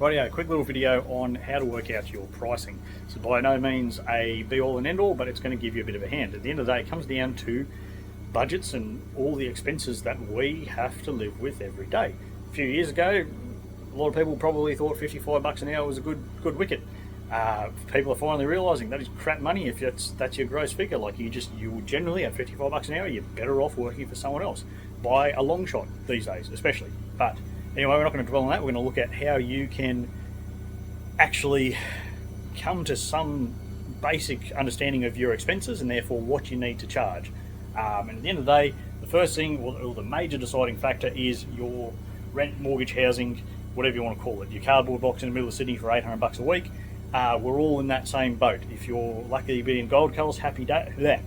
Rightio, quick little video on how to work out your pricing. So by no means a be all and end all, but it's going to give you a bit of a hand. At the end of the day, it comes down to budgets and all the expenses that we have to live with every day. A few years ago, a lot of people probably thought $55 an hour was a good wicket. People are finally realising that is crap money if that's your gross figure. Like you generally at $55 an hour, you're better off working for someone else by a long shot these days, especially. But anyway, we're not going to dwell on that. We're going to look at how you can actually come to some basic understanding of your expenses and therefore what you need to charge. And at the end of the day, the first thing, or the major deciding factor, is your rent, mortgage, housing, whatever you want to call it. Your cardboard box in the middle of Sydney for $800 a week. We're all in that same boat. If you're lucky to be in Gold Coast,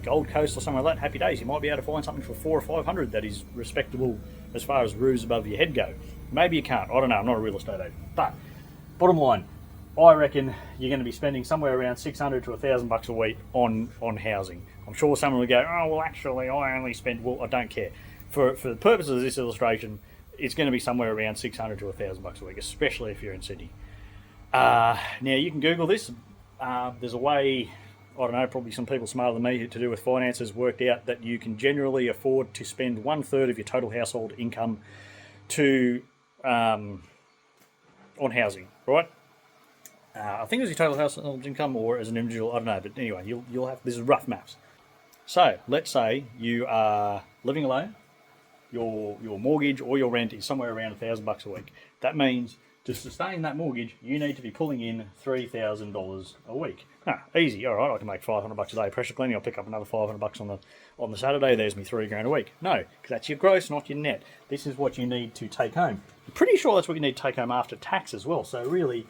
Gold Coast or somewhere like that, happy days. You might be able to find something for $400 or $500 that is respectable as far as roofs above your head go. Maybe you can't. I don't know. I'm not a real estate agent. But bottom line, I reckon you're going to be spending somewhere around $600 to $1,000 a week on housing. I'm sure someone will go, oh, well, actually, I only spend, well, I don't care. For the purposes of this illustration, it's going to be somewhere around $600 to $1,000 a week, especially if you're in Sydney. Now, you can Google this. There's a way, I don't know, probably some people smarter than me to do with finances worked out that you can generally afford to spend 1/3 of your total household income to on housing, right? I think it was your total household income or as an individual, I don't know, but anyway, you'll have, this is rough maths. So let's say you are living alone, your mortgage or your rent is somewhere around $1,000 a week. That means to sustain that mortgage, you need to be pulling in $3,000 a week. Easy. All right, I can make $500 a day pressure cleaning. I'll pick up another $500 on the Saturday. There's me $3,000 a week. No, because that's your gross, not your net. This is what you need to take home. I'm pretty sure that's what you need to take home after tax as well. So really,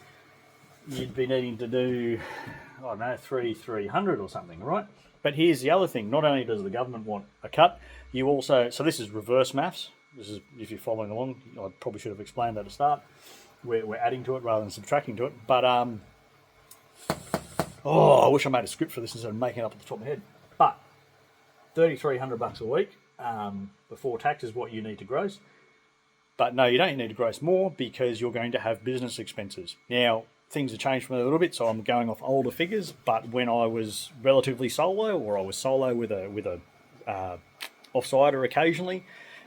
you'd be needing to do, I don't know, $300 or something, right? But here's the other thing. Not only does the government want a cut, you also, so this is reverse maths. This is, if you're following along, I probably should have explained that at the start. We're adding to it rather than subtracting to it. But, I wish I made a script for this instead of making it up at the top of my head. But $3,300 a week before tax is what you need to gross. But no, you don't need to gross more because you're going to have business expenses. Now, things have changed from a little bit, so I'm going off older figures. But when I was relatively solo, or I was solo with a offsider occasionally,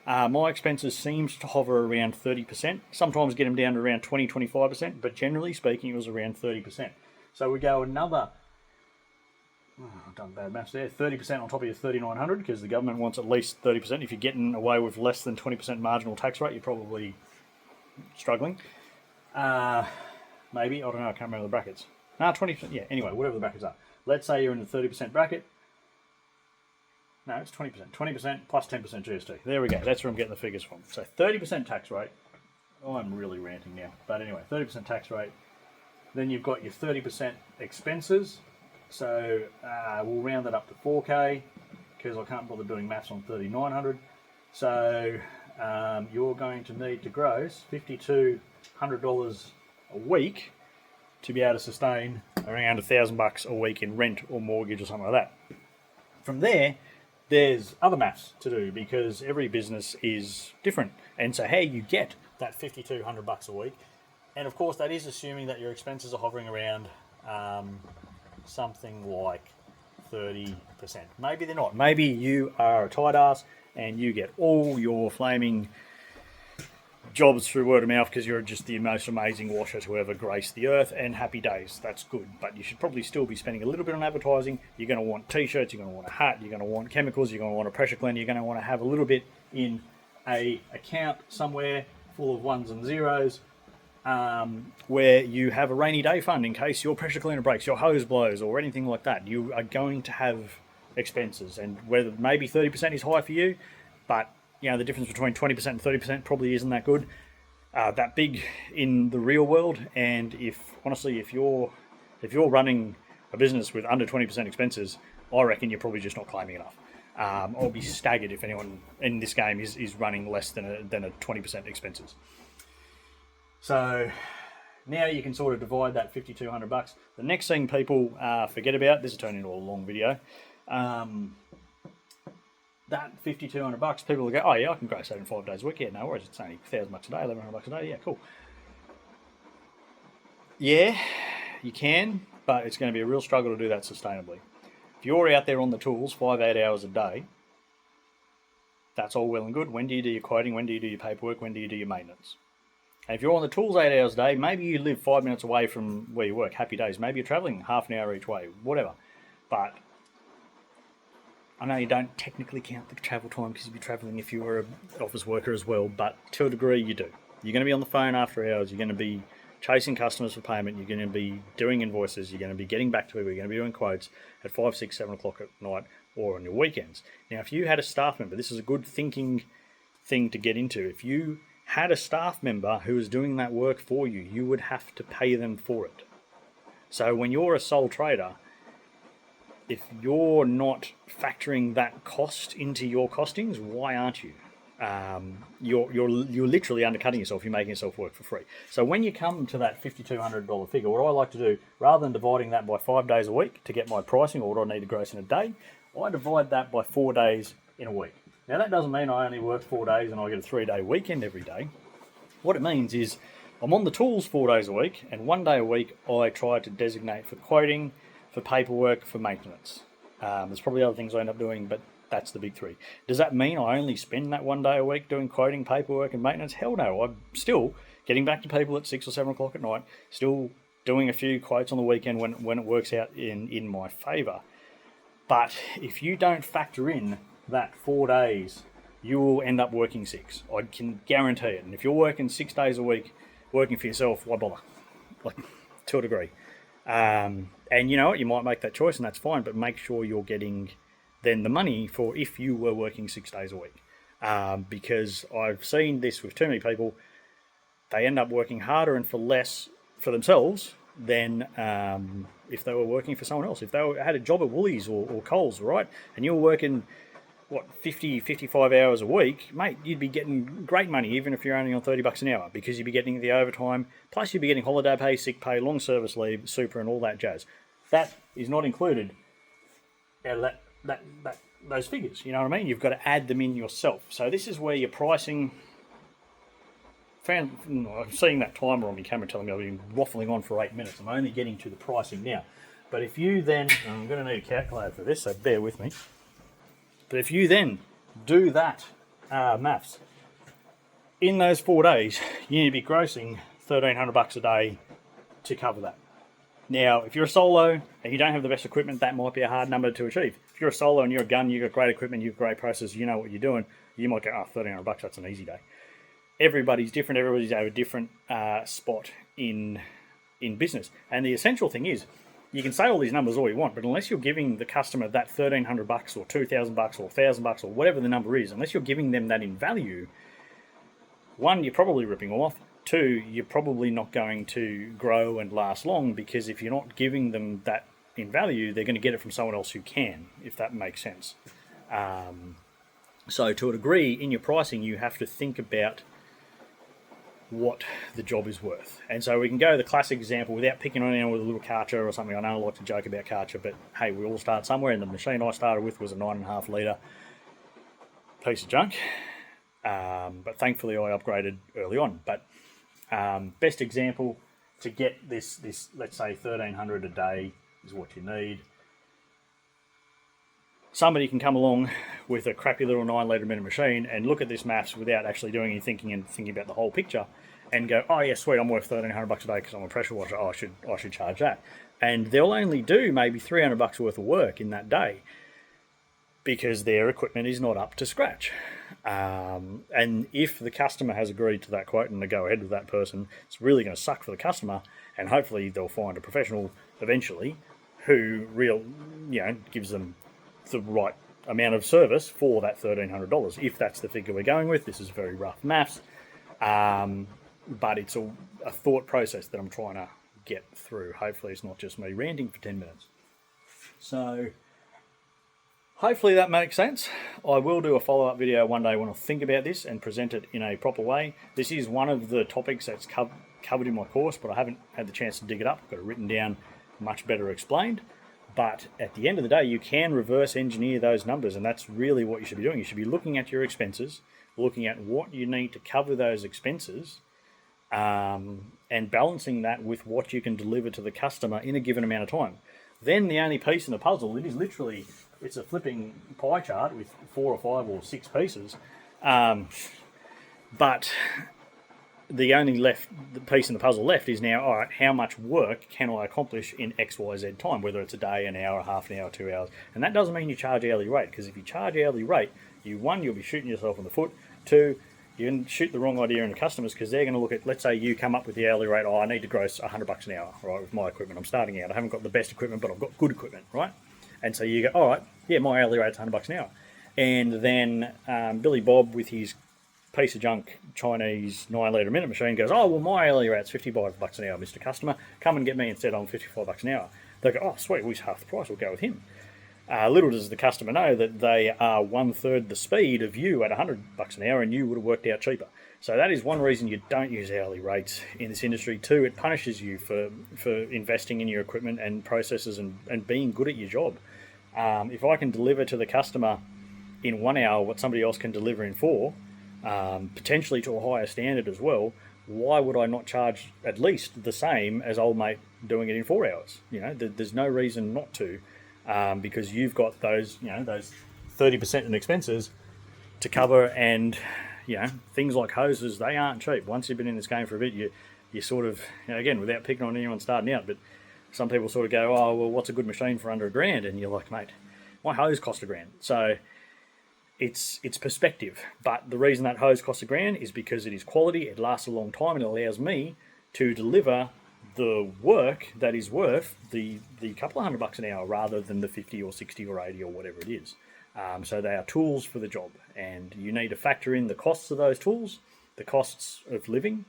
my expenses seems to hover around 30%. Sometimes get them down to around 20-25%, but generally speaking, it was around 30%. So we go another, I've done bad maths there, 30% on top of your $3,900 because the government wants at least 30%. If you're getting away with less than 20% marginal tax rate, you're probably struggling. Maybe, I don't know, I can't remember the brackets. 20%, yeah, anyway, whatever the brackets are. Let's say you're in the 30% bracket. No, it's 20%. 20% plus 10% GST. There we go. That's where I'm getting the figures from. So 30% tax rate. Oh, I'm really ranting now. But anyway, 30% tax rate. Then you've got your 30% expenses. So we'll round that up to $4,000 because I can't bother doing maths on $3,900. So you're going to need to gross $5,200 a week to be able to sustain around $1,000 a week in rent or mortgage or something like that. From there, there's other maths to do because every business is different. And so how you get that $5,200 a week, and of course that is assuming that your expenses are hovering around something like 30%. Maybe they're not. Maybe you are a tight ass and you get all your flaming jobs through word of mouth because you're just the most amazing washer to ever grace the earth, and happy days. That's good, but you should probably still be spending a little bit on advertising. You're going to want t-shirts, you're going to want a hat, you're going to want chemicals, you're going to want a pressure cleaner, you're going to want to have a little bit in a account somewhere full of ones and zeros where you have a rainy day fund in case your pressure cleaner breaks, your hose blows or anything like that. You are going to have expenses, and whether maybe 30% is high for you, but you know, the difference between 20% and 30% probably isn't that good, that big in the real world. And if you're running a business with under 20% expenses, I reckon you're probably just not claiming enough. I'll be staggered if anyone in this game is running less than a 20% expenses. So now you can sort of divide that $5,200. The next thing people forget about, this will turn into a long video, that $5,200, people will go, oh yeah, I can gross that in 5 days a week. Yeah, no worries, it's only $1,000 a day, $1,100 a day. Yeah, cool. Yeah, you can, but it's going to be a real struggle to do that sustainably. If you're out there on the tools 5-8 hours a day, that's all well and good. When do you do your quoting? When do you do your paperwork? When do you do your maintenance? And if you're on the tools 8 hours a day, maybe you live 5 minutes away from where you work. Happy days. Maybe you're travelling half an hour each way, whatever. But I know you don't technically count the travel time because you'd be travelling if you were an office worker as well, but to a degree you do. You're going to be on the phone after hours. You're going to be chasing customers for payment. You're going to be doing invoices. You're going to be getting back to people. You're going to be doing quotes at 5, 6, 7 o'clock at night or on your weekends. Now, if you had a staff member, this is a good thinking thing to get into. If you had a staff member who was doing that work for you, you would have to pay them for it. So when you're a sole trader, if you're not factoring that cost into your costings, why aren't you? You're literally undercutting yourself. You're making yourself work for free. So when you come to that $5,200 figure, what I like to do, rather than dividing that by 5 days a week to get my pricing or what I need to gross in a day, I divide that by 4 days in a week. Now that doesn't mean I only work 4 days and I get a 3-day weekend every day. What it means is I'm on the tools 4 days a week, and 1 day a week I try to designate for quoting, for paperwork, for maintenance. There's probably other things I end up doing, but that's the big three. Does that mean I only spend that 1 day a week doing quoting, paperwork, and maintenance? Hell no. I'm still getting back to people at 6 or 7 o'clock at night, still doing a few quotes on the weekend when it works out in my favour. But if you don't factor in that 4 days, you will end up working 6. I can guarantee it. And if you're working 6 days a week, working for yourself, why bother? Like, to a degree. And you know what? You might make that choice, and that's fine, but make sure you're getting then the money for if you were working 6 days a week. Because I've seen this with too many people. They end up working harder and for less for themselves than if they were working for someone else. If they had a job at Woolies or Coles, right, and you were working, 50, 55 hours a week, mate, you'd be getting great money even if you're only on $30 an hour, because you'd be getting the overtime, plus you'd be getting holiday pay, sick pay, long service leave, super, and all that jazz. That is not included those figures, you know what I mean? You've got to add them in yourself. So this is where your pricing... I'm seeing that timer on my camera telling me I've been waffling on for 8 minutes. I'm only getting to the pricing now. But if you then... I'm going to need a calculator for this, so bear with me. But if you then do that maths, in those 4 days, you need to be grossing $1,300 a day to cover that. Now, if you're a solo and you don't have the best equipment, that might be a hard number to achieve. If you're a solo and you're a gun, you've got great equipment, you've got great processes, you know what you're doing, you might go, $1,300, that's an easy day. Everybody's different. Everybody's at a different spot in business. And the essential thing is, you can say all these numbers all you want, but unless you're giving the customer that $1,300 or $2,000 or $1,000 or whatever the number is, unless you're giving them that in value, one, you're probably ripping them off. Two, you're probably not going to grow and last long, because if you're not giving them that in value, they're going to get it from someone else who can, if that makes sense. So to a degree, in your pricing, you have to think about what the job is worth. And so we can go the classic example without picking on anyone with a little Karcher or something. I know I like to joke about Karcher, but hey, we all start somewhere, and the machine I started with was a 9.5 litre piece of junk. But thankfully I upgraded early on. But best example to get this let's say $1,300 a day is what you need. Somebody can come along with a crappy little 9 litre minute machine and look at this maths without actually doing any thinking and thinking about the whole picture, and go, oh yeah, sweet, I'm worth $1,300 a day because I'm a pressure washer. Oh, I should charge that. And they'll only do maybe $300 worth of work in that day because their equipment is not up to scratch. And if the customer has agreed to that quote and they go ahead with that person, it's really going to suck for the customer, and hopefully they'll find a professional eventually who gives them the right amount of service for that $1,300, if that's the figure we're going with. This is very rough maths, but it's a thought process that I'm trying to get through. Hopefully it's not just me ranting for 10 minutes. So hopefully that makes sense. I will do a follow-up video one day when I think about this and present it in a proper way. This is one of the topics that's covered in my course, but I haven't had the chance to dig it up. I've got it written down, much better explained. But at the end of the day, you can reverse engineer those numbers, and that's really what you should be doing. You should be looking at your expenses, looking at what you need to cover those expenses, and and balancing that with what you can deliver to the customer in a given amount of time. Then the only piece in the puzzle, it is literally, it's a flipping pie chart with 4 or 5 or 6 pieces, but the only the piece in the puzzle left is now, all right, how much work can I accomplish in X, Y, Z time, whether it's a day, an hour, half an hour, 2 hours. And that doesn't mean you charge hourly rate, because if you charge hourly rate, you'll be shooting yourself in the foot. 2, you can shoot the wrong idea in the customers, because they're going to look at, let's say you come up with the hourly rate, I need to gross $100 an hour, right, with my equipment. I'm starting out. I haven't got the best equipment, but I've got good equipment, right? And so you go, all right, yeah, my hourly rate's $100 an hour. And then Billy Bob with his piece of junk Chinese 9 litre a minute machine goes, oh, well, my hourly rate's $55 an hour, Mr. Customer. Come and get me instead on $55 an hour. They go, oh, sweet, well, he's half the price, we'll go with him. Little does the customer know that they are 1/3 the speed of you at $100 an hour, and you would have worked out cheaper. So that is one reason you don't use hourly rates in this industry. 2, it punishes you for investing in your equipment and processes and being good at your job. If I can deliver to the customer in 1 hour what somebody else can deliver in 4, potentially to a higher standard as well, why would I not charge at least the same as old mate doing it in 4 hours? You know, there's no reason not to, because you've got those 30% in expenses to cover. And things like hoses, they aren't cheap. Once you've been in this game for a bit, you sort of, again, without picking on anyone starting out, but some people sort of go, oh, well, what's a good machine for under $1,000? And you're like, mate, my hose cost $1,000. So it's perspective. But the reason that hose costs $1,000 is because it is quality, it lasts a long time, and it allows me to deliver the work that is worth the couple of $100 an hour rather than the 50 or 60 or 80 or whatever it is. So they are tools for the job, and you need to factor in the costs of those tools, the costs of living,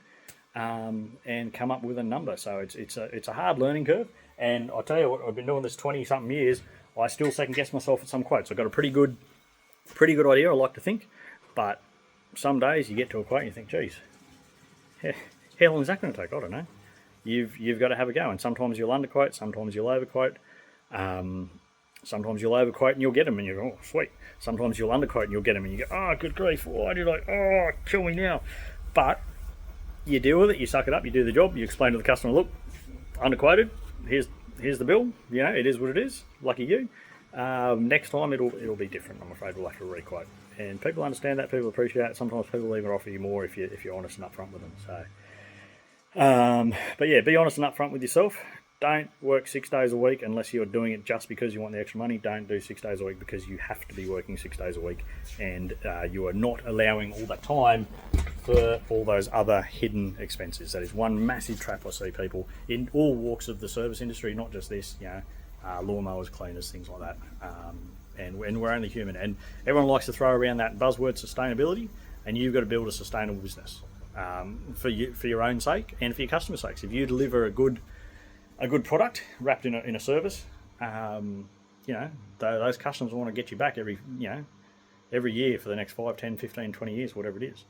and come up with a number. So it's a hard learning curve. And I tell you what, I've been doing this 20-something years. I still second guess myself at some quotes. I've got a pretty good idea, I like to think, but some days you get to a quote and you think, geez, how long is that going to take? I don't know. You've got to have a go, and sometimes you'll underquote, sometimes you'll overquote. Sometimes you'll overquote and you'll get them and you go, oh, sweet. Sometimes you'll underquote and you'll get them and you go, oh, good grief, why did kill me now? But you deal with it, you suck it up, you do the job, you explain to the customer, look, underquoted, here's the bill, it is what it is, lucky you. Next time it'll be different, I'm afraid. We'll have to requote. And people understand that, people appreciate it. Sometimes people even offer you more if you're honest and upfront with them. So, but yeah, be honest and upfront with yourself. Don't work 6 days a week unless you're doing it just because you want the extra money. Don't do 6 days a week because you have to be working 6 days a week, and you are not allowing all that time for all those other hidden expenses. That is one massive trap I see people in all walks of the service industry, not just this, lawnmowers, cleaners, things like that. And we're only human, and everyone likes to throw around that buzzword sustainability, and you've got to build a sustainable business for your own sake and for your customers' sakes. If you deliver a good product wrapped in a service, those customers want to get you back every year for the next 5, 10, 15, 20 years, whatever it is.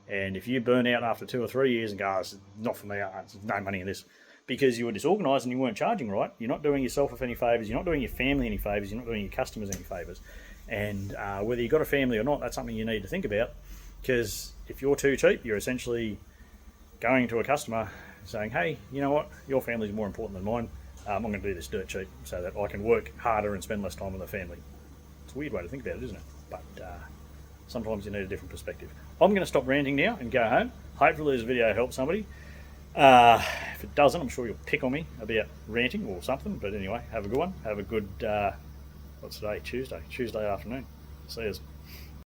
And if you burn out after 2 or 3 years and go, oh, it's not for me, there's no money in this, because you were disorganised and you weren't charging right, you're not doing yourself any favours, you're not doing your family any favours, you're not doing your customers any favours. And whether you've got a family or not, that's something you need to think about, because if you're too cheap, you're essentially going to a customer saying, hey, you know what, your family's more important than mine, I'm going to do this dirt cheap so that I can work harder and spend less time with the family. It's a weird way to think about it, isn't it? But sometimes you need a different perspective. I'm going to stop ranting now and go home. Hopefully this video helps somebody. If it doesn't, I'm sure you'll pick on me about ranting or something, but anyway, have a good one. Have a good, what's today, Tuesday afternoon. See you.